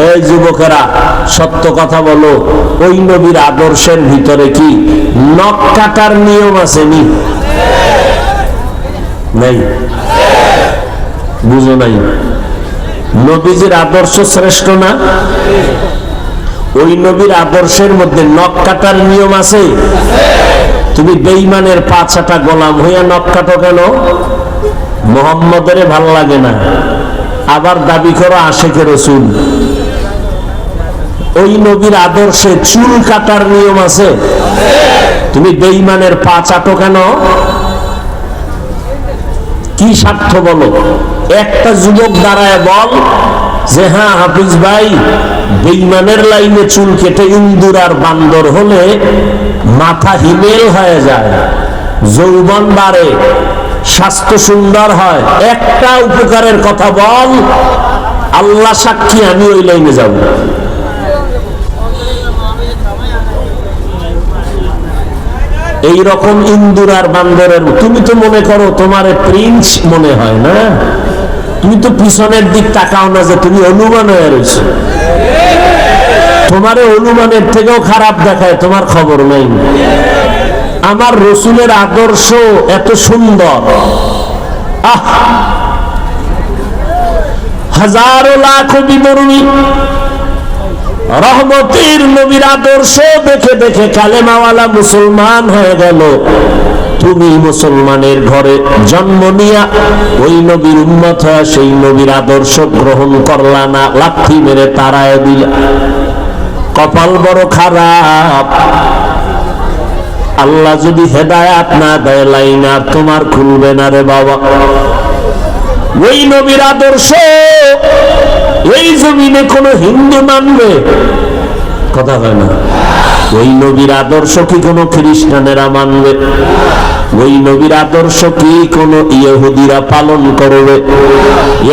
এই যুবকেরা সত্য কথা বলো, ওই নবীর আদর্শের ভিতরে কি নখ কাটার নিয়ম আছে? নি নাই? বুঝো নাই? নবীজির আদর্শ শ্রেষ্ঠ না? ওই নবীর আদর্শের মধ্যে নখ কাটার নিয়ম আছে। তুমি বেঈমানের পাছাটা গোলাম হইয়া নখ কাটো কেন? মুহাম্মদের ভাল লাগে না, আবার দাবি করো আশিকে রাসূল। ওই নবীর আদর্শে চুল কাটার নিয়ম আছে, তুমি বেঈমানের পা চাটো কেন? কি স্বার্থ বলো? একটা যুবক দাঁড়ায় বল যে হ্যাঁ হাফিজ ভাই, বেঈমানের লাইনে চুল কেটে ইন্দুর আর বান্দর হলে মাথা হিমেল হয়ে যায়, যৌবন বাড়ে, স্বাস্থ্য সুন্দর হয়। একটা উপকারের কথা বল, আল্লাহ সাক্ষী আমি ওই লাইনে যাব। এই রকম ইন্দুর আর বান্দরের তুমি তো মনে করো তোমার প্রিন্স মনে হয় না? তুমি তো পিছনের দিক তাকাও না যে তুমি অনুমান হয়ে রয়েছে। তোমার অনুমানের থেকেও খারাপ দেখায়, তোমার খবর নেই। আমার রসুলের আদর্শ এত সুন্দর, হাজারো লাখ বিবরণী রহমতের নবীর আদর্শ দেখে দেখে কালেমাওয়ালা মুসলমান হয়ে গেল। তুমি মুসলমানের ঘরে জন্ম নিয়া ওই নবীর উম্মত হয়ে সেই নবীর আদর্শ গ্রহণ করলা না, লাথি মেরে তাড়ায় দিলা। কপাল বড় খারাপ। আল্লাহ যদি হেদায়াত না দেয় লাইন আর তোমার খুলবে না রে বাবা। ওই নবীর আদর্শ এই জমিনে কোন হিন্দু মানবে? কথা হয় না। ওই নবীর আদর্শ কি কোন খ্রিস্টানেরা মানবে? ওই নবীর আদর্শ কি কোন ইহুদিরা পালন করবে?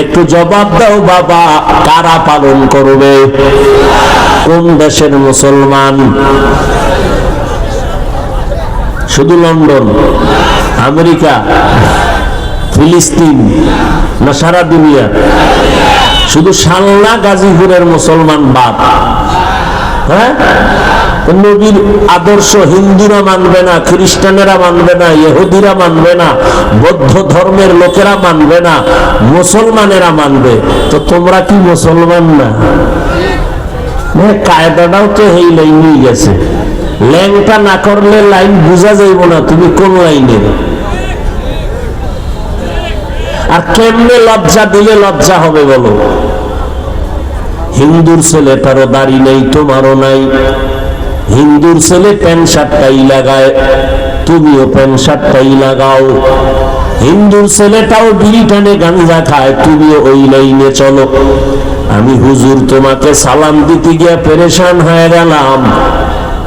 একটু জবাব দাও বাবা, কারা পালন করবে? কোন দেশের মুসলমান? শুধু লন্ডন, আমেরিকা, ফিলিস্তিন না সারা দুনিয়া? শুধু সালনা গাজীপুরের মুসলমান বাদ। হ্যাঁ, নবীর আদর্শ হিন্দুরা মানবে না, খ্রিস্টানেরা মানবে না, ইহুদিরা মানবে না, বৌদ্ধ ধর্মের লোকেরা মানবে না, মুসলমানেরা মানবে। তো তোমরা কি মুসলমান না? কায়দাটাও তো এই লাইনেই গেছে। ল্যাংটা না করলে লাইন বোঝা যাইব না তুমি কোন লাইনের। আর কেমনে লজ্জা দিলে লজ্জা হবে বলো? হিন্দুর ছেলেটারও দাড়ি নেই, তোমারও নাই। হিন্দুর ছেলে প্যান্ট শার্টটাই লাগায়, তুমিও প্যান্ট শার্টটাই লাগাও। হিন্দুর ছেলেটাও বিড়ি টানে গাঞ্জা খায়, তুমিও ওই লাইনে চলো। আমি হুজুর তোমাকে সালাম দিতে গিয়ে পেরেশান হয়ে গেলাম।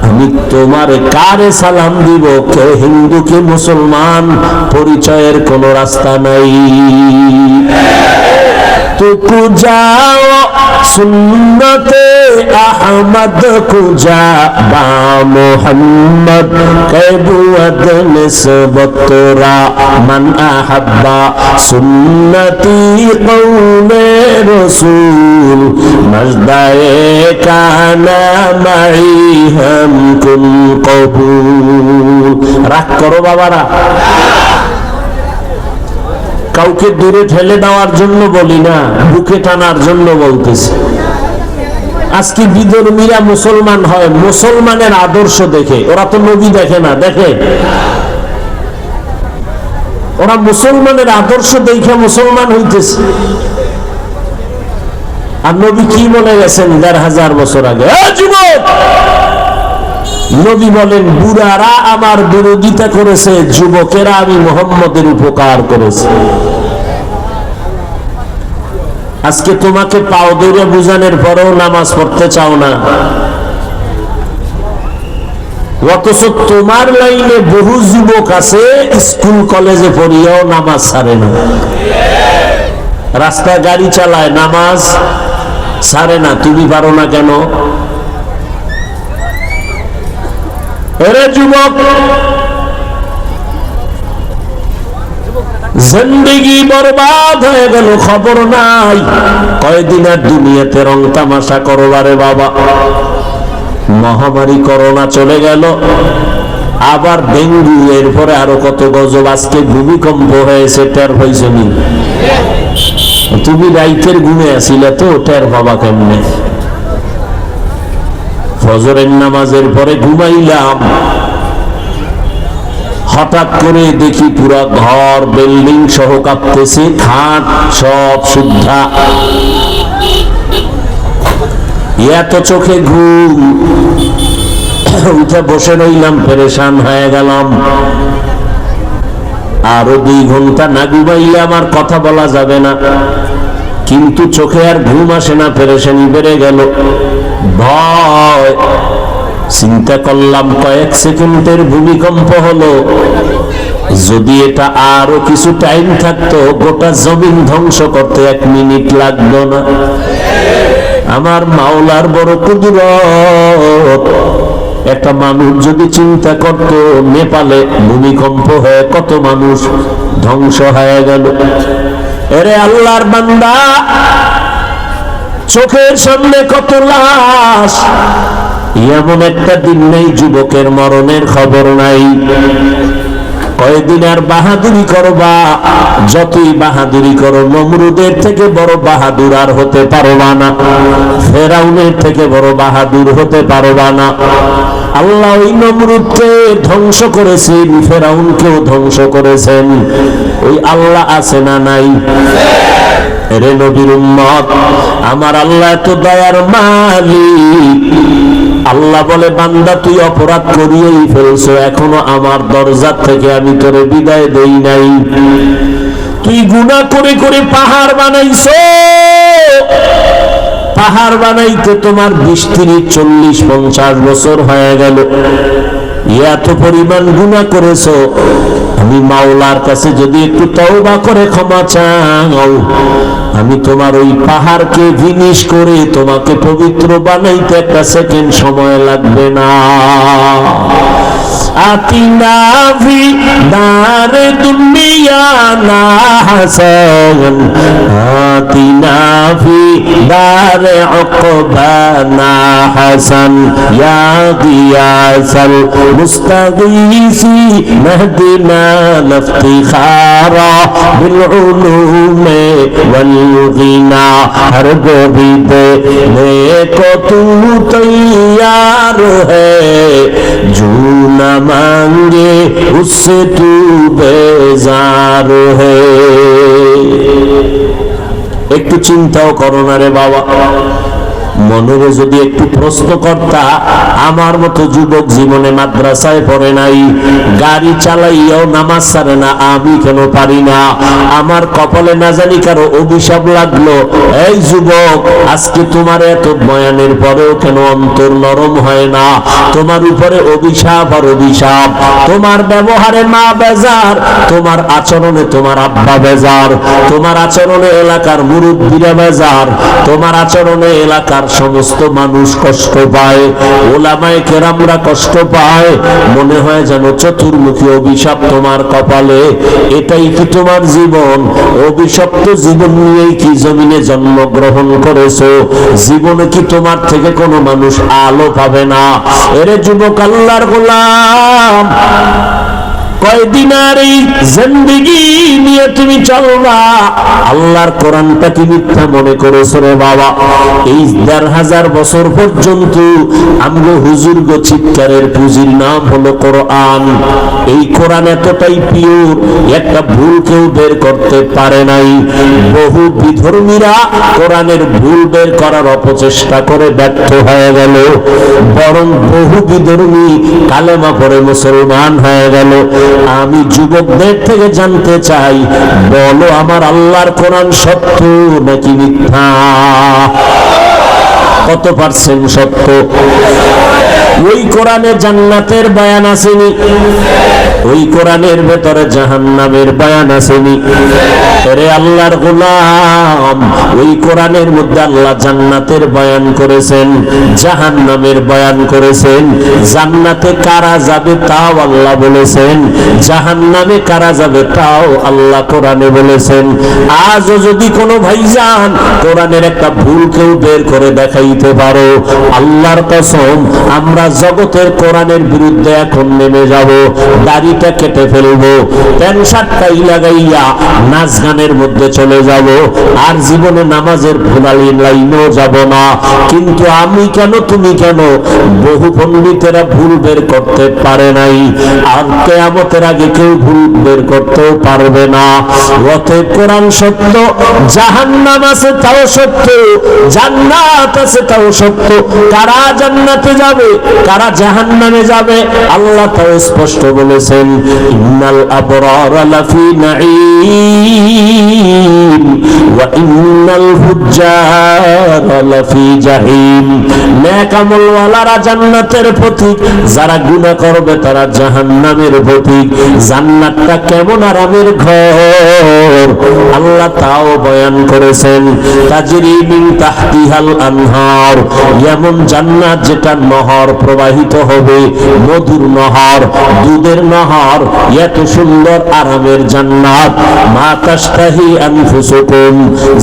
আমি তোমার কারে সালাম দিব? কে হিন্দু কে মুসলমান পরিচয়ের কোন রাস্তা নাই। তুকু যাও সুন্নতে আহমদ কুজা বা মোহাম্মদ কবুয়াদ নিসবতরা মান আহাব্বা সুন্নতি কওলে রাসূল মজদায়ে কানা মাই হাম কুন কবুল। রাগ করো বাবারা, কাউকে দূরে ঠেলে দেওয়ার জন্য বলি না, বুকে টানার জন্য বলতেছি। আজকে বিধর্মীরা মুসলমান হয় মুসলমানের আদর্শ দেখে। ওরা তো নবী দেখে না, দেখে? ওরা মুসলমানের আদর্শ দেখে মুসলমান হইতেছে। আর নবী কি বলে গেছেন ১৫০০ বছর আগে? যুবক, নবী বলেন বুড়ারা আমার বিরোধিতা করেছে, যুবকেরা আমি মুহাম্মদের উপকার করেছে। আজকে তোমাকে পাও ধরে বুঝানোর পরেও নামাজ পড়তে চাও না, অথচ তোমার লাইনে বহু যুবক আছে স্কুল কলেজে পড়িয়াও নামাজ ছাড়ে না। রাস্তায় গাড়ি চালায়, নামাজ ছাড়ে না। তুমি পারো না কেন? এরে যুবক, জিন্দেগি বরবাদ হয়ে গেল, খবর নাই। কয়দিন আর দুনিয়াতে রং তামাশা করবারে বাবা। মহামারী করোনা চলে গেল, আবার ডেঙ্গু, এরপরে আরো কত গজব। আজকে ভূমিকম্প হয়েছে, টের হয়েছনি? তুমি রাইতের ঘুমে আসিলে তো, টের বাবা কেমনে? ফজরের নামাজের পরে ঘুমাইলাম, হঠাৎ করে দেখি পুরা ঘর বিল্ডিং সহ কাঁপতেছে, খাট সব শুদ্ধা। এত চোখে ঘুম, উঠে বসে রইলাম, পেরেশান হয়ে গেলাম। আরো 2 ঘন্টা না ঘুমাইলে আমার কথা বলা যাবে না, কিন্তু চোখে আর ঘুম আসে না, পেরেশানি বেড়ে গেল। ভয়, চিন্তা করলাম কয়েক সেকেন্ডের ভূমিকম্প হলো, যদি এটা আরো কিছু টাইম থাকতো, গোটা জমিন ধ্বংস করতে 1 মিনিট লাগতো না। আমার মাওলার বড় কুদরত। একটা মানুষ যদি চিন্তা করত, নেপালে ভূমিকম্প হয়ে কত মানুষ ধ্বংস হয়ে গেল। এরে আল্লাহর বান্দা, চোখের সামনে কত লাশ। এমন একটা দিন নেই যুবকের মরণের খবর নাই। কয়দিন আর বাহাদুরি করবা? যতই বাহাদুরি করো, নমরুদের থেকে বড় বাহাদুর আর হতে পারবা না, ফেরাউনের থেকে বড় বাহাদুর হতে পারবা না। আল্লাহ ওই নমরুদকে ধ্বংস করেছেন, ফেরাউনকেও ধ্বংস করেছেন। ওই আল্লাহ আছে না নাই? রে নবীর উম্মত, আমার আল্লাহ তো দয়ার মালিক। আল্লাহ বলে, বান্দা তুই অপরাধ করিয়েই ফেলছো, এখনো আমার দরজা থেকে আমি তোরে বিদায় দেই নাই। তুই গুনাহ করে করে পাহাড় বানাইছো। পাহাড় বানাইতে তোমার 20-30-40-50 বছর হয়ে গেল। এত পরিমাণ গুনাহ করেছো, আমি মাওলার কাছে যদি একটু তওবা করে ক্ষমা চাও, আমি তোমার ওই পাহাড়কে ভিনিশ করে তোমাকে পবিত্র বানাইতে 1 সেকেন্ড সময় লাগবে না। আতিনা ফি দারে দুনিয়া না হাসান, আতিনা ফি দারে উকবা না হাসান, ইয়া গিয়াসাল মুস্তাগীসি নাহদিনা লিফতিখারা বিল উলুমে ওয়াল গিনা। হর গোবিদে নেকো তু তৈয়ার হ্যায়, জু না মাঙ্গে উসসে তু বেজার হ্যায়। একটু চিন্তাও করো না রে বাবা। মনের যদি একটু প্রশ্ন করতা, আমার মতো যুবক জীবনে মাদ্রাসায় পড়ে নাই, গাড়ি চালাইয়াও নামাজ ছাড়ে না, আমি কেন পারি না? আমার কপালে না জানি কারো অভিশাপ লাগলো। এই যুবক, আজকে তোমার এত বয়ানের পরেও কেন অন্তর নরম হয় না? তোমার উপরে অভিশাপ আর অভিশাপ। তোমার ব্যবহারে মা বেজার, তোমার আচরণে তোমার আব্বা বেজার, তোমার আচরণে এলাকার মুরব্বীরা বেজার, তোমার আচরণে এলাকার সমস্ত মানুষ কষ্ট পায়, ওলামায়ে কেরামরা কষ্ট পায়। মনে হয় যেন চতুর্মুখী অভিশাপ তোমার কপালে। এটাই কি তোমার জীবন? অভিশপ্ত জীবন নিয়েই কি জমিনে জন্মগ্রহণ করেছো? জীবনে কি তোমার থেকে কোনো মানুষ আলো পাবে না? এরে যুবক, আল্লাহর গোলাম, কয়দিন আর এই জিন্দেগি নিয়ে তুমি চলবা? আল্লাহর কোরআনটা কি মিথ্যা মনে করেছো রে বাবা? এই 1500 বছর পর্যন্ত আমগো হুজুর গো চিৎকারের পুঁজির নাম হলো কোরআন। এই কোরআন এতটাই পিওর, একটা ভুল কেউ বের করতে পারে নাই। বহু বিধর্মীরা কোরআনের ভুল বের করার অপচেষ্টা করে ব্যর্থ হয়ে গেল, বরং বহু বিধর্মী কালেমা পড়ে মুসলমান হয়ে গেল। আমি যুবকদের থেকে জানতে চাই, বলো আমার আল্লাহর কোরআন সত্য নাকি মিথ্যা? কত পার্সেন্ট সত্য? ওই কোরআনে জান্নাতের বয়ান আসেনি, ওই কোরআনের ভেতরে জাহান্নামের বয়ান আসেনি। আরে আল্লাহর গোলাম, ওই কোরআনের মধ্যে আল্লাহ জান্নাতের বয়ান করেছেন, জাহান্নামের বয়ান করেছেন। জান্নাতে কারা যাবে তাও আল্লাহ বলেছেন, জাহান্নামে কারা যাবে তাও আল্লাহ কোরআনে বলেছেন। আজও যদি কোনো ভাইজান কোরআনের একটা ভুল কেউ বের করে দেখাইতে পারো, আল্লাহর কসম আমরা জগতের কোরআনের বিরুদ্ধে এখন নেমে যাব, দাড়িটা কেটে ফেলবো, প্যান্ট শার্টটাই লাগাইয়া নাচ গানের মধ্যে চলে যাব, আর জীবনে নামাজের ভুলালি লাইনেও যাব না। কিন্তু আমি কেন, তুমি কেন? বহু পণ্ডিতেরা ভুল বের করতে পারে নাই, আর কিয়ামতের আগে কেউ ভুল বের করতেও পারবে না। অতএব কোরআন সত্য, জাহান্নাম আছে তাও সত্য, জান্নাত আছে তাও সত্য। কারা জান্নাতে যাবে, কারা জাহান্নামে যাবে, আল্লাহ তাও স্পষ্ট বলেছেন, ইন্নাল আবরারা লাফি নাঈম ওয়া ইন্নাল ফুজ্জারা লাফি জাহিম। নেক আমলওয়ালারা জান্নাতের পথিক, যারা গুনাহ করবে তারা জাহান্নামের পথিক। জান্নাতটা কেমন আরামের ঘর আল্লাহ তাও বয়ান করেছেন। তাজরি মিন তাহতিহাল আনহার, এমন জান্নাত যেটা নহর প্রবাহিত হবে, মধুর নহর, দুধের নহর, এত সুন্দর আরামের জান্নাত। মা তাশতাহি আনফুসুকুম,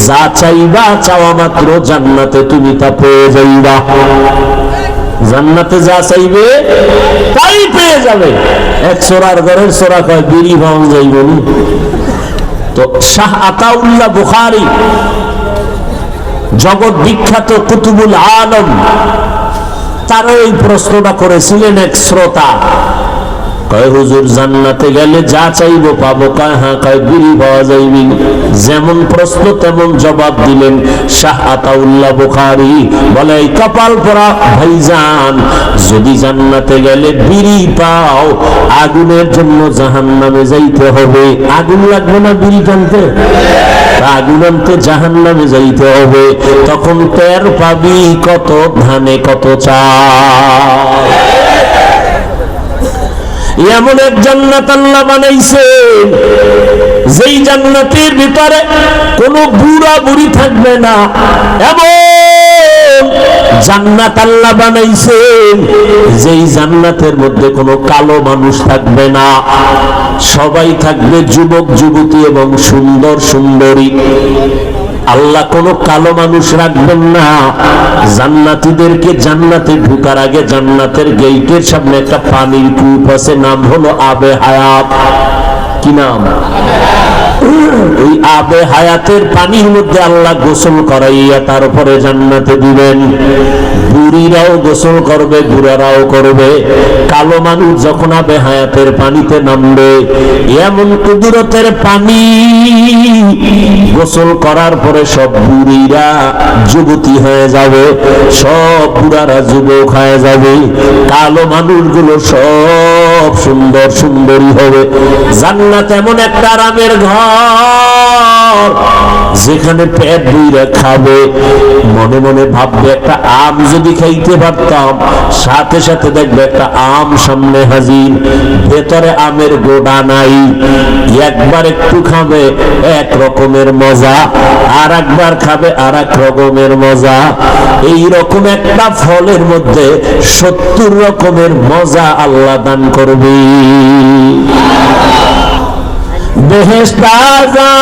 যা চাইবা চাওয়া মাত্র জান্নাতে তুমি তা পেয়ে যাইবা। জান্নাতে যা চাইবে তাই পেয়ে যাবে। এক সোরার ঘরের সোরা কয় বিড়ি ভাঙ যাইব। তো শাহ আতাউল্লাহ বুখারী, জগৎ বিখ্যাত কুতুবুল আলম, তারা এই প্রশ্নটা করেছিলেন এক শ্রোতা। কয় হুজুর জান্নাতে গেলে যা চাইবো পাবো? কয় হ্যাঁ। কয় বিড়ি পাওয়া যাইবি? যেমন প্রশ্ন তেমন জবাব দিলেন শাহ আতাউল্লাহ বুখারী। বলে এই কপাল পরা ভাইজান, যদি জান্নাতে গেলে বিড়ি পাও, আগুনের জন্য জাহান্নামে যাইতে হবে। আগুন লাগবে না বিড়ি টানতে? আগুন আনতে জাহান্নামে যাইতে হবে। তখন টের পাবি কত ধানে কত চাল। এমন এক জান্নাত আল্লাহ বানাইছেন, যেই জান্নাতের ভিতরে কোনো বুড়া বুড়ি থাকবে না। এমন জান্নাত আল্লাহ বানাইছেন, যেই জান্নাতের মধ্যে কোনো কালো মানুষ থাকবে না। সবাই থাকবে যুবক যুবতী এবং সুন্দর সুন্দরী। আল্লাহ কোনো কালো মানুষ রাখবেন না। জান্নাতীদেরকে জান্নাতে ঢোকার আগে জান্নাতের গেইটের সামনে একটা পানির কূপ আছে, নাম হলো আবে হায়াত। কি নাম? ওই আবে হায়াতের পানির মধ্যে আল্লাহ গোসল করাইয়া তারপরে জান্নাতে দিবেন। বুড়িরাও গোসল করবে, বুড়ারাও করবে। কালো মানুষ যখন আবে হায়াতের পানিতে নামবে, এমন কুদরতের পানি, গোসল করার পরে সব বুড়িরা যুবতী হয়ে যাবে, সব বুড়ারা যুবক হয়ে যাবে, কালো মানুষগুলো সব সুন্দর সুন্দরী হবে। জান্নাত এমন একটা আরামের ঘর, যেখানে পেট ভরে খাবে। মনে মনে ভাববে একটা আম যদি খাইতে পারতাম, সাথে সাথে দেখবে একটা আম সামনে হাজির, ভেতরে আমের গোড়া নাই। একবার একটু খাবে এক রকমের মজা, আর একবার খাবে আর এক রকমের মজা। এই রকম একটা ফলের মধ্যে 70 রকমের মজা আল্লাহ দান করবে। বেহেশত আযা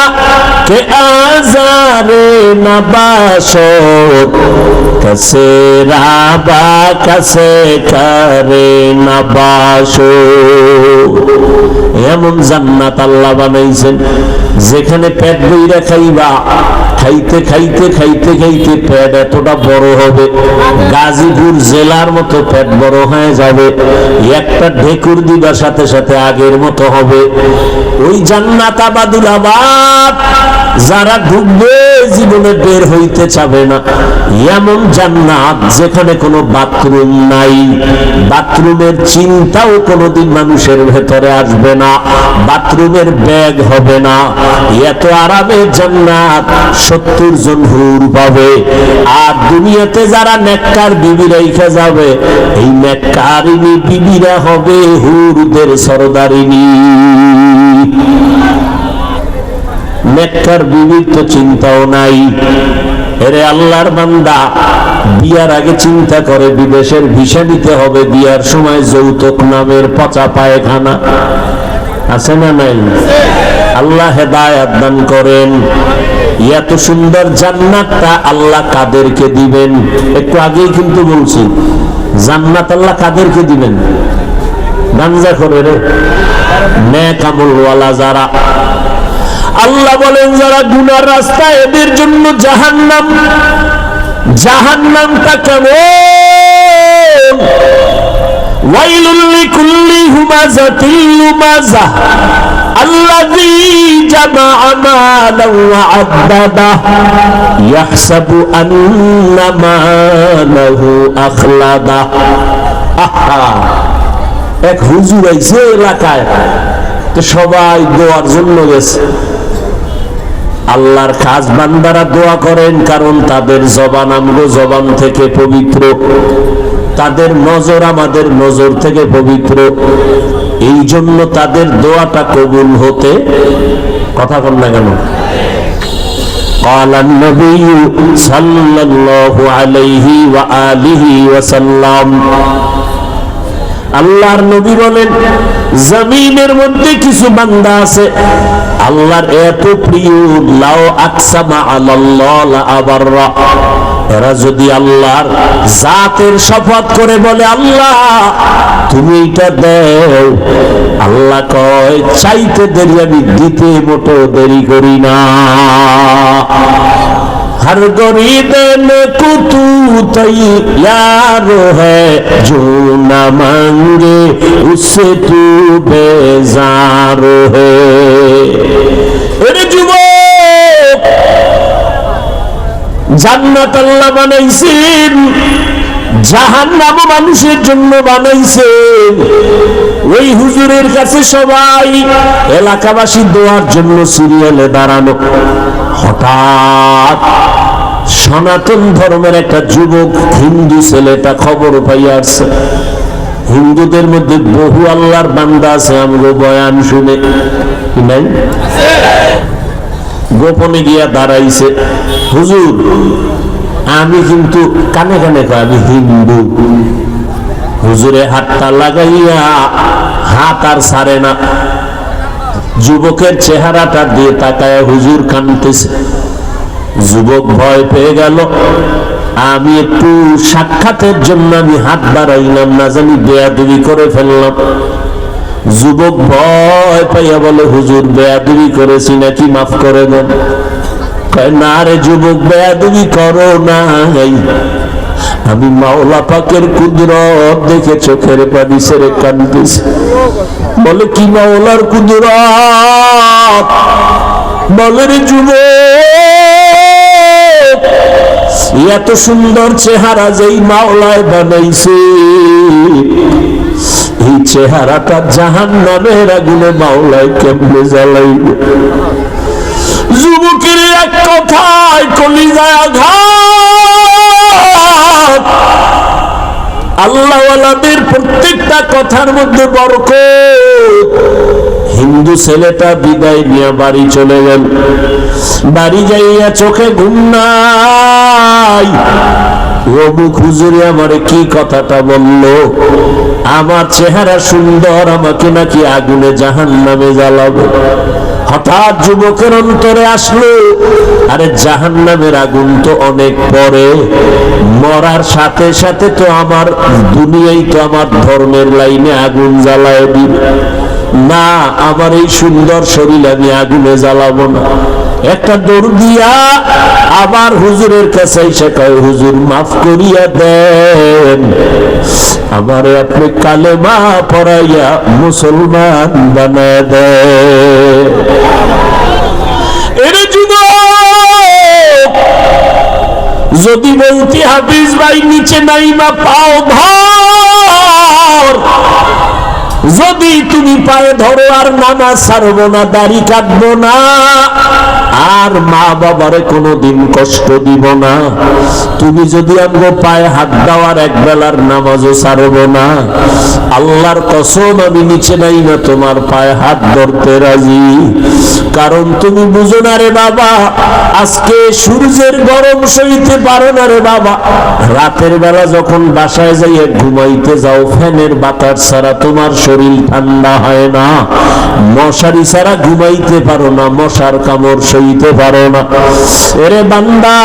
কে আযারে নবাশত, কসে রাবা কসে করে নবাশো। এমন জান্নাত আল্লাহ বানাইছেন, যেখানে পেট ভইরা খাইবা, খাইতে খাইতে খাইতে খাইতে পেট এতটা বড় হবে, গাজীপুর জেলার মতো পেট বড় হয়ে যাবে। একটা ঢেকুর দিবার সাথে সাথে আগের মতো হবে। ওই জান্নাত আবাদুল আবাদ, যারা ঢুকবে জীবনে বের হইতে চাবে না। এমন জান্নাত যেখানে কোনো বাথরুম নাই, বাথরুমের চিন্তাও কোনোদিন মানুষের ভেতরে আসবে না, বাথরুমের ব্যাগ হবে না। এত আরামের জান্নাত 70 জন হুর পাবে। আর দুনিয়াতে যারা নেককার বিবি রেখে যাবে, এই নেককারিনী বিবিরা হবে হুরদের সরদারিনী। নেককার বিবির তো চিন্তাও নাই। এরে আল্লাহর বান্দা, বিয়ার আগে চিন্তা করে বিদেশের ভিসা নিতে হবে, বিয়ার সময় যৌতুক নামের পচা পায়খানা আছে না নাই? আল্লাহ হেদায়েত দান করেন। এত সুন্দর জান্নাতটা আল্লাহ কাদেরকে দিবেন? একটু আগেই কিন্তু বলছি, জান্নাত আল্লাহ কাদেরকে দিবেন? গাঞ্জা করে রে, নেক আমলওয়ালা যারা। আল্লাহ বলেন যারা গুনার রাস্তায়, এদের জন্য জাহান্নাম। জাহান্নামটা কেমন? ওয়াইলুল লিকুল্লি হুমাযাতিল লুমাযাহ আল্লাযী জামাআ মালান ওয়া আদ্দাদা ইয়াহসাবু আন্না মালাহু আখলাদা। আহা, এক হুজুর আইছে এলাকায়, তো সবাই দোয়ার জন্য গেছে। আল্লাহর খাস বান্দারা দোয়া করেন, কারণ তাদের জবান আমগো জবান থেকে পবিত্র, তাদের নজর আমাদের নজর থেকে পবিত্র। এই জন্য তাদের দোয়াটা কবুল হতে কথা বল না কেন? قال النبي صلى الله عليه وآله وسلم, আল্লাহর নবী বলেন, জমিনের মধ্যে কিছু বান্দা আছে আল্লাহর এত প্রিয়, লাউ আকসামা আলাল্লাহ লা আবাররা, এরা যদি আল্লাহর জাতের শপথ করে বলে আল্লাহ তুমি এটা দাও, আল্লাহ কয় চাইতে দেরি আমি দিতে মোটো দেরি করি না। हर गोरी देने को तू तैयार है, जो न मांगे उससे तू बेजार है। যুবক, জান্নাত আল্লাহ বানাইছেন, জাহান্নাম মানুষের জন্য বানাইছেন। ওই হুজুরের কাছে সবাই এলাকাবাসী দোয়ার জন্য সিরিয়ালে দাঁড়ানো। হঠাৎ সনাতন ধর্মের একটা যুবক হিন্দু ছেলেটা খবর পাইয়া আসছে, হিন্দুদের মধ্যে বহু আল্লাহর বান্দা আছে আমগো বয়ান শুনে, নাই? গোপনে গিয়া দাঁড়াইছে, হুজুর আমি কিন্তু কানে কানে কয় আমি হিন্দু। হুজুরে হাতটা লাগাইয়া হাত আর ছাড়ে না, যুবকের চেহারাটা দিয়ে তাকায় হুজুর কাঁদতেছে। যুবক ভয় পেয়ে গেল, আমি একটু সাক্ষাতের জন্য আমি হাত বাড়াইলাম, না জানি বেয়াদবি করে ফেললাম। যুবক ভয় পাইয়া বলে হুজুর বেয়াদবি করেছি নাকি, মাফ করে দেন। না রে যুবক, বেয়াদবি করো নাই, আমি মাওলা পাকের কুদরত দেখে চোখের পানি ছেড়ে কাঁদতেছি। বলে কি মাওলার কুদরত? বলে রে যুবক, এত সুন্দর চেহারা যেই মাওলায় বানাইছে, এই চেহারাটা জাহান্নামের আগুনে মাওলায় কেমনে জ্বালাইবে? যুবকের এক কথায় কলিজায় আঘাত। আল্লাহওয়ালাদের প্রত্যেকটা কথার মধ্যে বরকত। হিন্দু ছেলেটা বিদায় নিয়ে বাড়ি চলে গেল। বাড়ি যাইয়া চোখে ঘুম নাই। অমুক হুজুরে আমারে কি কথাটা বললো, আমার চেহারা সুন্দর, আমাকে নাকি আগুনে জাহান্নামে জ্বালাবে। হঠাৎ যুবকের অন্তরে আসলো, আরে জাহান্নামের আগুন তো অনেক পরে, মরার সাথে সাথে তো আমার দুনিয়ায় তো আমার ধর্মের লাইনে আগুন জ্বালায় দিবে না, আমার এই সুন্দর শরীর আমি আগুনে জ্বালাবো না। একটা দৌড় দিয়া আবার হুজুরের কাছে এসে কয় হুজুর মাফ করিয়া দেন, আমারে আপনি কালেমা পড়াইয়া মুসলমান বানায় দেন। এরে যুবক, যদি বলতি হাফিজ ভাই নিচে নাইমা পাও ধর, যদি তুমি পায়ে ধরো আর নামাজ ছাড়বো না, দাড়ি কাটবো না, আর মা বাবারে কোনোদিন কষ্ট দিব না, তুমি যদি আমগো পায়ে হাত দেওয়ার এক বেলার নামাজও ছাড়বো না, আল্লাহর কসম আমি নিচে নাই না তোমার পায়ে হাত ধরতে রাজি। কারণ তুমি বুঝো না রে বাবা, আজকে সূর্যের গরম সইতে পারো না রে বাবা, রাতের বেলা যখন বাসায় যাইয়ে ঘুমাইতে যাও ফ্যানের বাতাস ছাড়া তোমার শরীর ঠান্ডা হয় না, মশারি ছাড়া ঘুমাইতে পারো না, মশার কামড় সইতে পারো না। এরে বান্দা,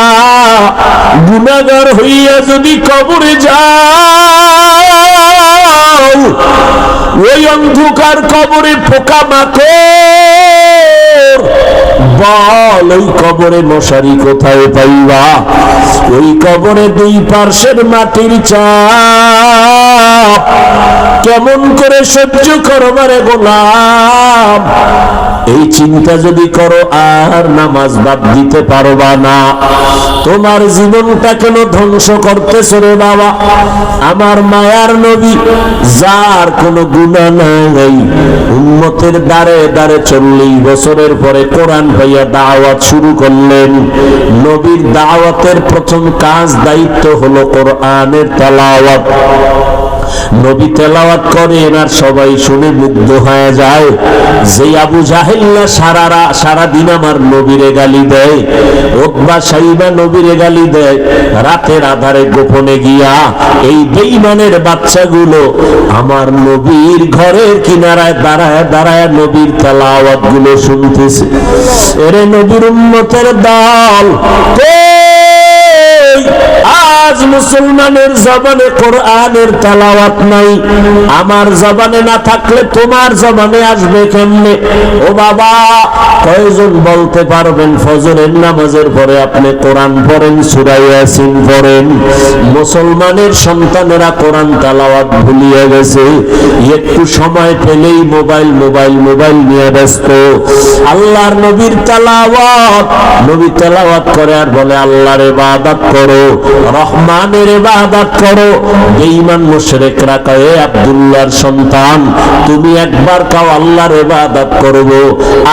গুনাহগার হইয়া যদি কবরে যাও, ওই অন্ধকার কবরে পোকামাকড় বল, ওই কবরে মশারি কোথায় পাইবা? ওই কবরে দুই পার্শ্বের মাটির চাপ কেমন করে সহ্য করো রে গোলাম? এই চিন্তা যদি করো আর নামাজ বাদ দিতে পারবা না। তোমার জীবনটা কেন ধ্বংস করতেছ রে বাবা? আমার মায়ার নবী, যার কোনো গুনাহ নাই, উম্মতের দ্বারে দ্বারে 40 বছরের পরে কোরআন ভাইয়া দাওয়াত শুরু করলেন। নবীর দাওয়াতের প্রথম কাজ, দায়িত্ব হলো কোরআনের তেলাওয়াত। নবী তেলাওয়াত করেন আর সবাই শুনে মুগ্ধ হয়ে যায়। যে আবু জাহেল না সারা দিন আমার নবীরে গালি দেয়, উতবা সাইবা নবীরে গালি দেয়, রাতের আধারে গোপনে গিয়া এই বেঈমানের বাচ্চাগুলো আমার নবীর ঘরের কিনারায় দাঁড়ায় দাঁড়ায় নবীর তেলাওয়াত গুলো শুনতেছে। এরে নবীর উম্মতের দল, আজ মুসলমানের জবানে কোরআনের তেলাওয়াত নাই। আমার জবানে না থাকলে তোমার জবানে আসবে কেমনে? ও বাবা, কয়জন বলতে পারবেন ফজরের নামাজের পরে আপনি কোরআন পড়েন, সূরা ইয়াসিন পড়েন? মুসলমানের সন্তানেরা কোরআন তেলাওয়াত ভুলিয়ে গেছে। একটু সময় পেলেই মোবাইল মোবাইল মোবাইল নিয়ে ব্যস্ত। আল্লাহর নবীর তেলাওয়াত, নবী তেলাওয়াত করে আর বলে আল্লাহর ইবাদত করো, রহমানের ইবাদত করো। বেঈমান মুশরিকরা কয়, আব্দুল্লাহর সন্তান, তুমি একবার কাও আল্লাহর ইবাদত করব,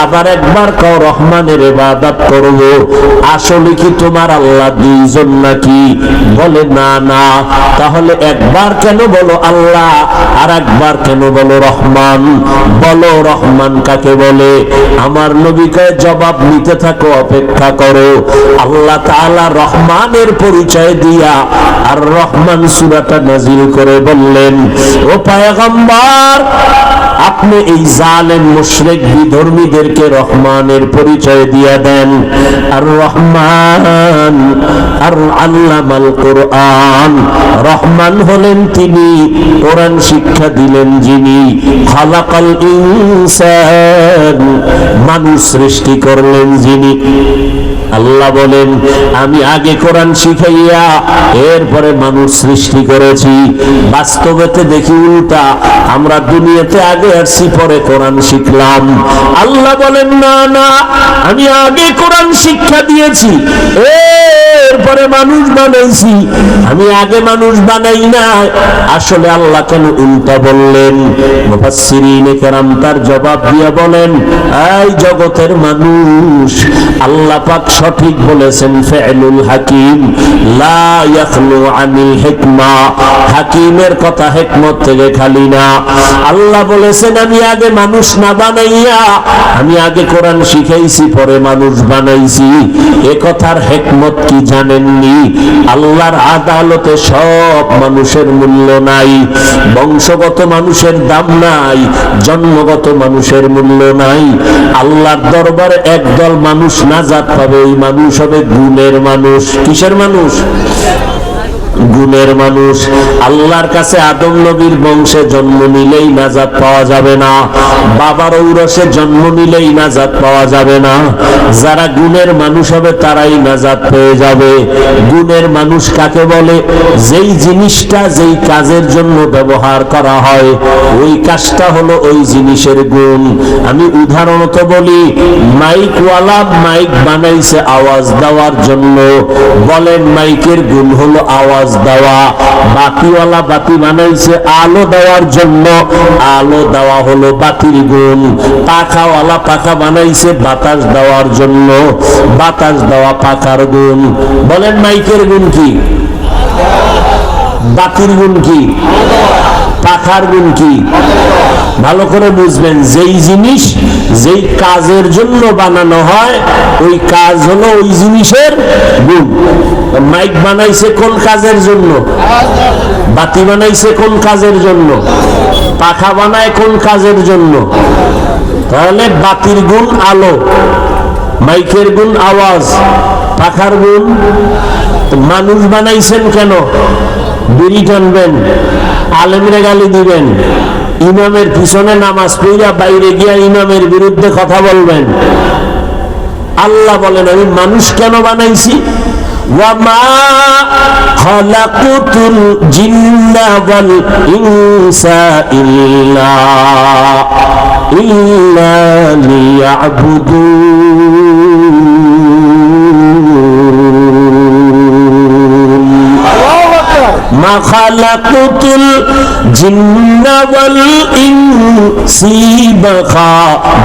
আবার একবার কাও রহমানের ইবাদত করব, আসলে কি তোমার আল্লাহ দুইজন নাকি? বলে না না। তাহলে একবার কেন বলো আল্লাহ আর একবার কেন বলো রহমান? বলো রহমান কাকে বলে? আমার নবীকে জবাব নিতে থাকো, অপেক্ষা করো। আল্লাহ তাআলা রহমানের পরিচয় দিয়া আর রহমান সূরাটা নাজিল করে বললেন, ও পয়গম্বর, আপনি এই জালেম মুশরিক বিধর্মীদেরকে রহমানের পরিচয় দিয়া দেন। আর রহমান আর আল্লামাল কোরআন, রহমান হলেন তিনি, কোরআন শিক্ষা দিলেন যিনি, খালাকাল ইনসান, মানুষ সৃষ্টি করলেন যিনি। আল্লাহ বলেন, আমি আগে কোরআন শিখাইয়া এরপরে মানুষ সৃষ্টি করেছি। বাস্তবেতে দেখি উল্টা, আমরা দুনিয়াতে আগে আসছি পরে কোরআন শিখলাম। আল্লাহ বলেন না না, আমি আগে কোরআন শিক্ষা দিয়েছি এরপরে মানুষ বানাইছি, আমি আগে মানুষ বানাই না। আসলে আল্লাহ কেন উল্টা বললেন? মুফাসসিরিনে কেরাম তার জবাব দিয়ে বলেন, এই জগতের মানুষ, আল্লাহ পাক সঠিক বলেছেন, ফি'লুল হাকিম লা ইয়াখলু আনিল হিকমা, হাকিমের কথা হিকমত থেকে খালি না। আল্লাহ বলেছেন, আমি আগে মানুষ না বানাইয়া আমি আগে কোরআন শিখাইছি পরে মানুষ বানাইছি। এ কথার হিকমত কি জানেননি? আল্লাহর আদালতে সব মানুষের মূল্য নাই, বংশগত মানুষের দাম নাই, জন্মগত মানুষের মূল্য নাই। আল্লাহর দরবারে একদল মানুষ নাজাত পাবে, ওই মানুষ হবে গুণের মানুষ। কিসের মানুষ? গুণের মানুষ। আল্লাহর কাছে আদম নবীর বংশে জন্ম নিলেই নাজাত পাওয়া যাবে না, বাবার ঔরসে জন্ম নিলেই নাজাত পাওয়া যাবে না। যারা গুণের মানুষ হবে তারাই নাজাত পেয়ে যাবে। গুণের মানুষ কাকে বলে? যেই জিনিসটা যেই কাজের জন্য ব্যবহার করা হয় ওই কাজটা হলো ওই জিনিসের গুণ। আমি উদাহরণত বলি, মাইকওয়ালা মাইক বানাইছে আওয়াজ দেওয়ার জন্য, বলেন মাইকের গুণ হলো আওয়াজ দেওয়া। বাতিওয়ালা বাতি বানাইছে আলো দেওয়ার জন্য, আলো দেওয়া হলো বাতির গুণ। পাখাওয়ালা পাখা বানাইছে বাতাস দেওয়ার জন্য, বাতাস দেওয়া পাখার গুণ। বলেন মাইকের গুণ কি? বাতির গুণ কি? পাখার গুণ কি? ভালো করে বুঝবেন, যেই জিনিস যেই কাজের জন্য বানানো হয় ওই কাজ হলো ওই জিনিসের গুণ। মাইক বানাইছে কোন কাজের জন্য? বাতি বানাইছে কোন কাজের জন্য? পাখা বানায় কোন কাজের জন্য? তাহলে বাতির গুণ আলো, মাইকের গুণ আওয়াজ, পাখার গুণ। মানুষ বানাইছেন কেন? বিড়ি টানবেন, আলেমরে গালি দিবেন, ইমামের পিছনে নামাজ পড়া বাইরে গিয়া ইমামের বিরুদ্ধে কথা বলবেন। আল্লাহ বলেন আমি মানুষ কেন বানাইছি? ওয়ামা খালাকুতুল জিন্না ওয়াল ইনসা ইল্লা লিয়াবুদুন। মা খালাকুতুল জিন্না ওয়াল ইনসি বাখা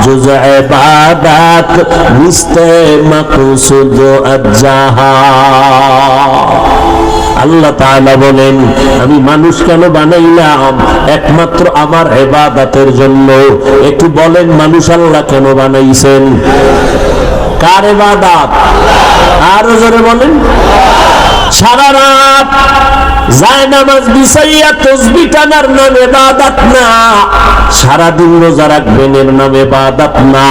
জুজ ইবাদাত নিস্তে মাকসুদ আজ্জাহা। আল্লাহ তাআলা বলেন আমি মানুষ কেন বানাইলাম? একমাত্র আমার ইবাদতের জন্য। একটু বলেন মানুষ আল্লাহ কেন বানাইছেন? কার ইবাদত? আরো জোরে বলেন। সারা রাত যায় নামাজ বিছাইয়া তাসবিহ টানার নাম ইবাদত না, সারাদিন রোজা রাখবেন এর নাম ইবাদত না,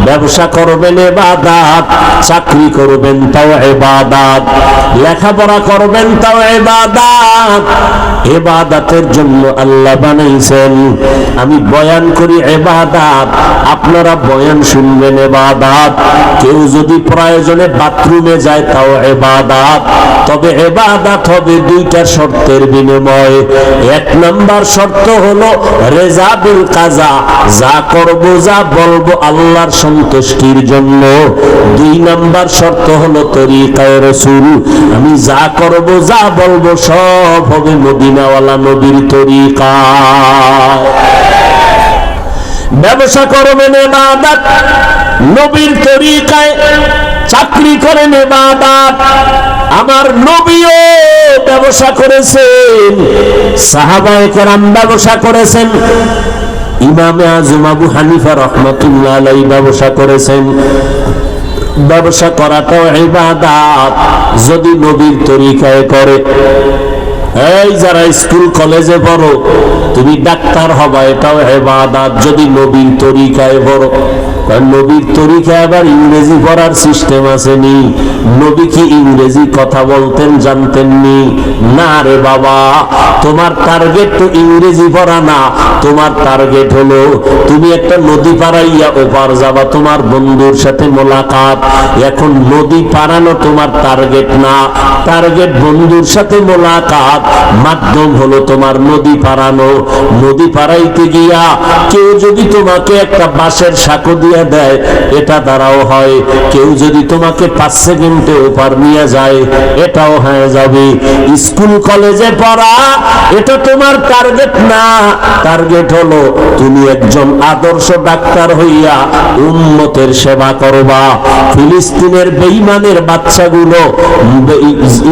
ব্যবসা করবেন ইবাদত, চাকরি করবেন তাও ইবাদত, লেখাপড়া করবেন তাও ইবাদত। ইবাদতের জন্য আল্লাহ বানাইছেন। আমি বয়ান করি ইবাদত, আপনারা বয়ান শুনবেন ইবাদত। কেউ যদি প্রয়োজনে বাথরুমে যায় তাও ইবাদত। তবে ইবাদত হবে দুইটা শর্তের বিনিময়ে। এক নাম্বার শর্ত হলো রেজা বিল কাজা, যা করব যা বলবো আল্লাহর সন্তুষ্টির জন্য। দুই নাম্বার শর্ত হলো তরিকায়ে রাসূল, আমি যা করব যা বলবো সব হবে মদিনাওয়ালা নবীর তরিকা। ব্যবসা করবেন ইবাদত নবীর তরিকায়, চাকরি করেন ইবাদত। আমার নবীও ব্যবসা করেছেন, সাহাবায়ে কেরাম ব্যবসা করেছেন, ইমামে আজম আবু হানিফা রাহমাতুল্লাহ আলাইহি ব্যবসা করেছেন। ব্যবসা করাটাও ইবাদত যদি নবীর তরিকায় করে। এই যারা স্কুল কলেজে পড়ো, তুমি ডাক্তার হবা, এটাও ইবাদত যদি নবীর তরিকায় পড়ো। নবীর তরিকায় আবার ইংরেজি পড়ার সিস্টেম আসেনি। নবী কি ইংরেজি কথা বলতেন জানতেননি? না রে বাবা, তোমার টার্গেট তো ইংরেজি পড়া না, তোমার টার্গেট হলো তুমি একটা নদী পারাইয়া ওপার যাবা, তোমার বন্ধুর সাথে মোলাকাত। এখন নদী পারানো তোমার টার্গেট না, টার্গেট বন্ধুর সাথে মোলাকাত, মাধ্যম হলো তোমার নদী পারানো। নদী পারাইতে গিয়া কেউ যদি তোমাকে একটা বাঁশের সাঁকো দিয়ে দেয় এটা দ্বারাও হয়, কেউ যদি তোমাকে 5 সেকেন্ডে ওপার নিয়ে যায় এটাও হয়ে যাবে। স্কুল কলেজে পড়া এটা তোমার টার্গেট না, টার্গেট হলো তুমি একজন আদর্শ ডাক্তার হইয়া উম্মতের সেবা করবা। ফিলিস্তিনের বেঈমানের বাচ্চাগুলো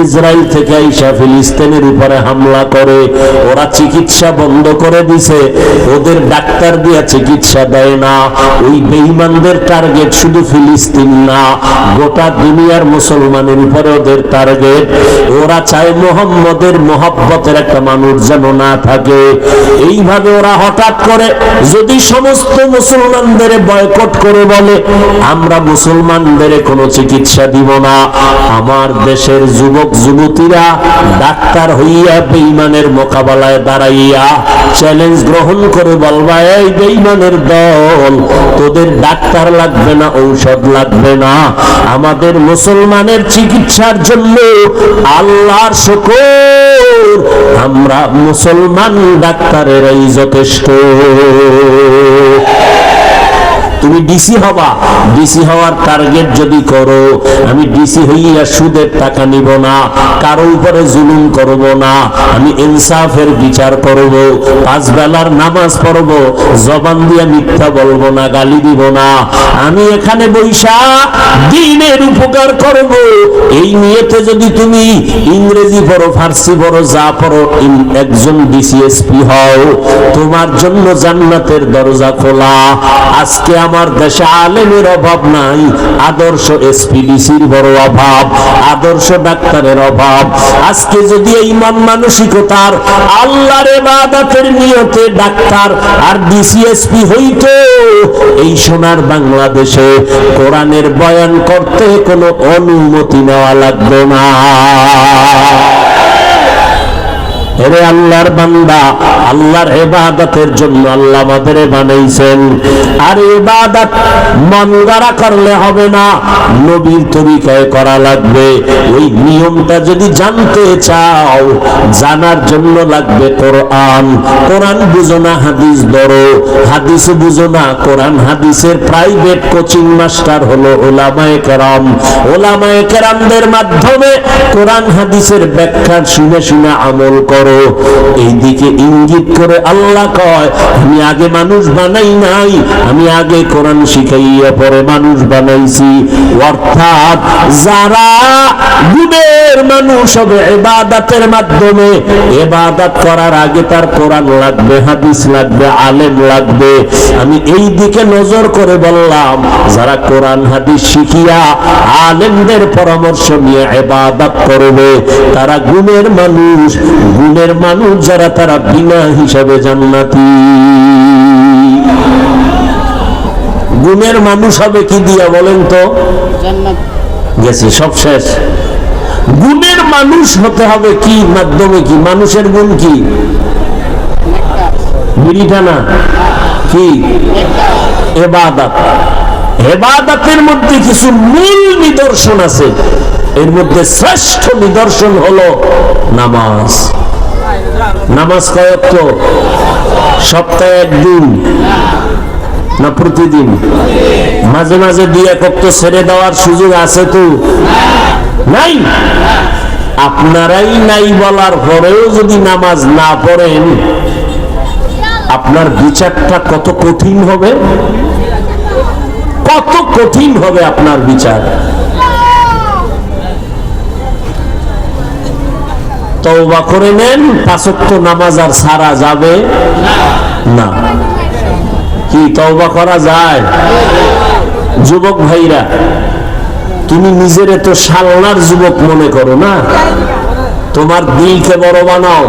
ইসরায়েল থেকে আইসা ফিলিস্তিনের উপরে হামলা করে, ওরা চিকিৎসা বন্ধ করে দিছে, ওদের ডাক্তার দিয়া চিকিৎসা দেয় না। ওই বেঈমানদের টার্গেট শুধু ফিলিস্তিন না, গোটা দুনিয়ার মুসলমানের উপরে ওদের টার্গেট। ওরা চায় মুহাম্মদের মহব্বতের একটা মানুষ যেন না থাকে। এইভাবে ওরা হঠাৎ করে যদি সমস্ত মুসলমানদের বয়কট করে বলে আমরা মুসলমানদের কোনো চিকিৎসা দিব না, আমার দেশের যুবক যুবতীরা ডাক্তার হইয়া বেঈমানের মোকাবেলায় দাঁড়াইয়া চ্যালেঞ্জ গ্রহণ করে বলবা, এই বেঈমানের দল, তোদের ডাক্তার লাগবে না, ঔষধ লাগবে না, আমাদের মুসলমানের চিকিৎসার জন্য আল্লাহর শুকর, আমরা মুসলমান ডাক্তারেরাই যথেষ্ট। তুমি ডিসি হবা, ডিসি হওয়ার টার্গেট যদি করো, আমি ডিসি হইয়া সুদের টাকা নিব না, কারো উপরে জুলুম করব না, আমি ইনসাফের বিচার করব, 5 বেলার নামাজ পড়ব, জবান দিয়ে মিথ্যা বলবো না, গালি দিব না, আমি এখানে বৈশা দ্বীনের উপকার করব, এই নিয়তে যদি তুমি ইংরেজি পড়ো, ফার্সি পড়ো, যা পড়ো, একজন ডিসিএসপি হও, তোমার জন্য জান্নাতের দরজা খোলা। আজকে আমার দেশে আলেমের অভাব নাই, আদর্শ এসপিডিসির বড় অভাব, আদর্শ ডাক্তারের অভাব। আজকে যদি এই মন মানসিকতার আল্লাহর ইবাদতের নিয়তে ডাক্তার আর ডিসিএসপি হইতো, এই সোনার বাংলাদেশে কোরআনের বয়ান করতে কোনো অনুমতি নেওয়া লাগবে না। এরে আল্লাহর বান্দা, আল্লাহর ইবাদতের জন্য আল্লাহ আমাদের বানাইছেন, আর ইবাদত মন গড়া করলে হবে না, নবীর তরিকায় করা লাগবে। ওই নিয়মটা যদি জানতে চাও, জানার জন্য লাগবে কোরআন। কোরআন বুঝো না, হাদিস ধরো, হাদিস বুঝো না, কোরআন হাদিসের প্রাইভেট কোচিং মাস্টার হলো উলামায়ে কেরাম। উলামায়ে কেরামদের মাধ্যমে কোরআন হাদিসের ব্যাখ্যা শুনে শুনে আমল করো। এই দিকে ইঙ্গিত করে আল্লাহ কয়, আমি আগে মানুষ বানাই নাই, আমি আগে কোরআন শিখাইয়া পরে মানুষ বানাইছি। অর্থাৎ যারা গুণের মানুষ হবে ইবাদতের মাধ্যমে, ইবাদত করার আগে তার কোরআন লাগবে, হাদিস লাগবে, আলেম লাগবে। আমি এই দিকে নজর করে বললাম, যারা কোরআন হাদিস শিখিয়া আলেমদের পরামর্শ নিয়ে ইবাদত করবে, তারা গুণের মানুষ। গুণের মানুষ যারা, তারা বিনা হিসাবে জান্নাতি। গুণের মানুষ হবে কি দিয়া বলেন তো? জান্নাত। গেছে, সব শেষ। গুণের মানুষ হতে হবে কি মাধ্যমে? কি মানুষের গুণ? কি বিড়িটা না, কি ইবাদত। ইবাদতের মধ্যে কিছু মূল নিদর্শন আছে, এর মধ্যে শ্রেষ্ঠ নিদর্শন হলো নামাজ। নামাজ কয় ওয়াক্ত? সপ্তাহে একদিন না প্রতিদিন? মাঝে মাঝে 2-1 ওয়াক্ত ছেড়ে দেওয়ার সুযোগ আছে তো? নাই। আপনারাই নাই বলার পরেও যদি নামাজ না পড়েন, আপনার বিচারটা কত কঠিন হবে, কত কঠিন হবে আপনার বিচার। তওবা করে নেন, 5 ওয়াক্ত নামাজ আর ছাড়া যাবে না। কি তওবা করা যায়? যুবক ভাইরা, তুমি নিজের তো শালনার যুবক মনে করো না, তোমার দিলকে বড় বানাও।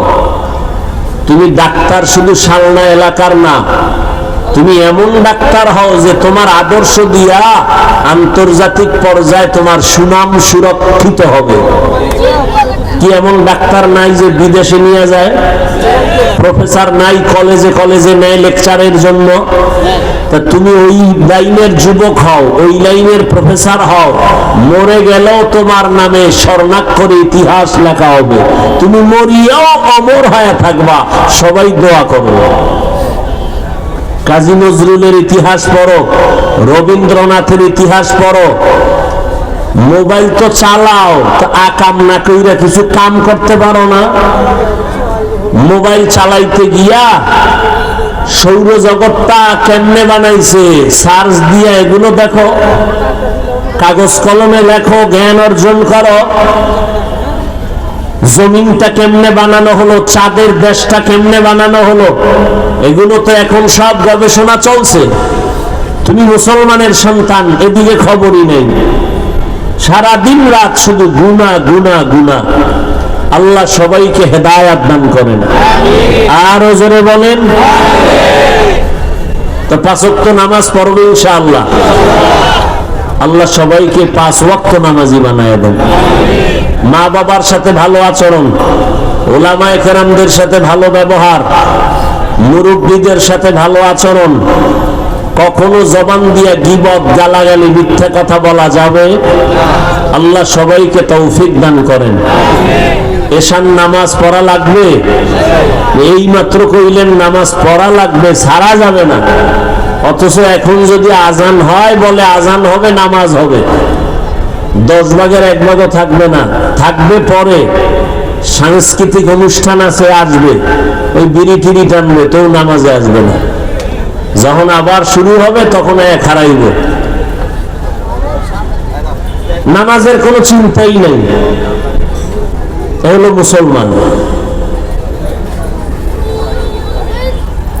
তুমি ডাক্তার শুধু শালনা এলাকার না, তুমি এমন ডাক্তার হও যে তোমার আদর্শ দিয়া আন্তর্জাতিক পর্যায়ে তোমার সুনাম সুরক্ষিত হবে। কি এমন ডাক্তার নাই যে বিদেশে নিয়ে যায়? প্রফেসর নাই কলেজে কলেজে নেয় লেকচারের জন্য? তা তুমি ওই লাইনের যুবক হও, ওই লাইনের প্রফেসর হও, মরে গেলেও তোমার নামে স্বর্ণাক্ষরে ইতিহাস লেখা হবে। তুমি মরিয়াও অমর হয়ে থাকবা, সবাই দোয়া করবে। কাজী নজরুলের ইতিহাস পড়ো, রবীন্দ্রনাথের ইতিহাস পড়ো। মোবাইল তো চালাও, তো আকাম না কইরা কিছু কাম করতে পারো না? মোবাইল চালাইতে গিয়া সৌরজগৎটা কেমনে বানাইছে সার্চ দিয়া এগুলো দেখো, কাগজ কলমে লেখো, জ্ঞান অর্জন করো। জমিনটা কেমনে বানানো হলো, চাঁদের দেশটা কেমনে বানানো হলো, এগুলো তো এখন সব গবেষণা চলছে। তুমি মুসলমানের সন্তান, এদিকে খবরই নেই, সারা দিন রাত শুধু গুনাহ গুনাহ গুনাহ। আল্লাহ সবাইকে হেদায়েত দান করেন, আর জোরে বলেন। তো 5 ওয়াক্ত নামাজ পড়বে ইনশাআল্লাহ। আল্লাহ সবাইকে 5 ওয়াক্ত নামাজি বানায় দেন। মা বাবার সাথে ভালো আচরণ, উলামায়ে কেরামদের সাথে ভালো ব্যবহার, মুরব্বীদের সাথে ভালো আচরণ। কখনো জবান দিয়ে গীবত, গালাগালি, মিথ্যা কথা বলা যাবে? আল্লাহ সবাইকে তৌফিক দান করেন। এশার নামাজ পড়া লাগবে, এই মাত্র কইলেন নামাজ পড়া লাগবে, ছাড়া যাবে না। অথচ এখন যদি আজান হয়, বলে আজান হবে, নামাজ হবে, 10 ভাগের 1 ভাগও থাকবে না, থাকবে পরে। সাংস্কৃতিক অনুষ্ঠান আছে, আসবে, ওই বিড়ি টিড়ি টানবে, তো নামাজে আসবে না। যখন আবার শুরু হবে তখন এক হারাইব, নামাজের কোনো চিন্তাই নেই। হলো মুসলমান।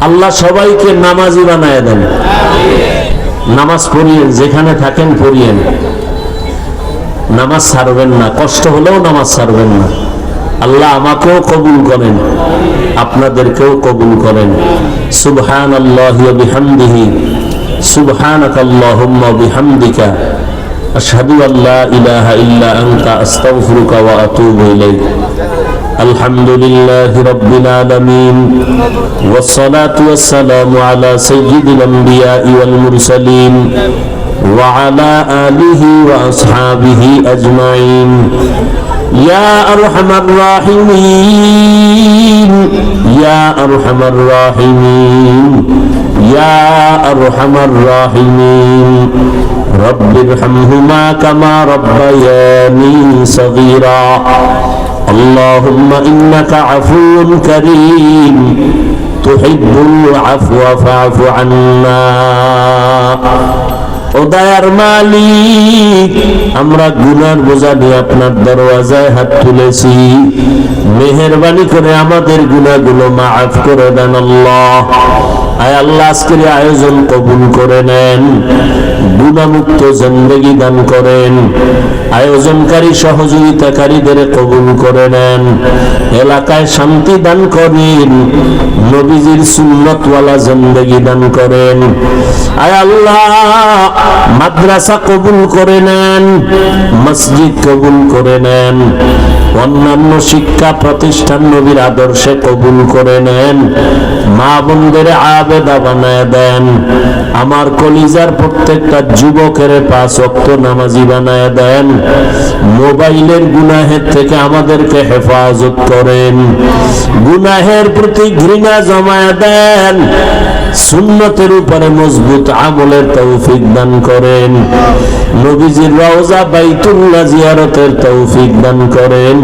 আল্লাহ সবাইকে নামাজি বানায় দেন। নামাজ পড়িয়েন, যেখানে থাকেন পড়িয়েন, নামাজ ছাড়বেন না, কষ্ট হলেও নামাজ ছাড়বেন না। আল্লাহ আমাকেও কবুল করেন, আপনাদেরকেও কবুল করেন। সুবহানাল্লাহি ওয়া বিহামদিহি, সুবহানাকাল্লাহুম্মা বিহামদিকা, আশহাদু আল্লা ইলাহা ইল্লা আনতা, আস্তাগফিরুকা ওয়া আতুবু ইলাইক। আলহামদুলিল্লাহি রাব্বিল আলামিন, ওয়াস সালাতু ওয়াস সালামু আলা সাইয়্যিদিল আমবিয়াই ওয়াল মুরসালিন, ওয়া আলা আলিহি ওয়া আসহাবিহি আজমাইন। ইয়া আরহামার রাহিমিন, ইয়া আরহামার রাহিমিন, ইয়া আরহামার রাহিমিন। রব্বিরহামহুমা কামা রব্বায়ানি সগীরা। আল্লাহুম্মা ইন্নাকা আফুউন কারীম, তুহিব্বুল আফওয়া ফা'ফু আন্না। ও দয়ার মালিক, আমরা গুনার বোঝা নিয়ে আপনার দরওয়াজায় হাত তুলেছি, মেহেরবানি করে আমাদের গুনাহগুলো মাফ করে দেন আল্লাহ। আয় আল্লাহ, আজকের আয়োজন কবুল করে নেন, গুনাহমুক্ত জিন্দেগি দান করেন। আয়োজনকারী সহযোগিতাকারীদের কবুল করে নেন, এলাকায় শান্তি দান করেন, নবীজির সুন্নতওয়ালা জিন্দেগি দান করেন। আয় আল্লাহ, মাদ্রাসা কবুল করে নেন, মসজিদ কবুল করে নেন, অন্যান্য শিক্ষা প্রতিষ্ঠান নবীর আদর্শে কবুল করে নেন। মা বোনদের আবেদা বানায় দেন। আমার কলিজার প্রত্যেকটা যুবকের 5 ওয়াক্ত নামাজি বানায় দেন। মোবাইলের গুনাহের থেকে আমাদেরকে হেফাজত করেন, গুনাহের প্রতি ঘৃণা জমায় দেন, সুন্নতের উপরে মজবুত আমলের তৌফিক দান করেন। নবীজির রওজা বাইতুল্লাহ জিয়ারতের তৌফিক দান করেন।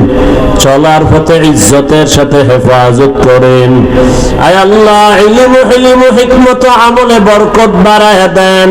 চলার পথে ইজ্জতের সাথে হেফাজত করেন। আয় আল্লাহ, ইলম, হিকমত, আমলে বরকত বাড়ায় দেন।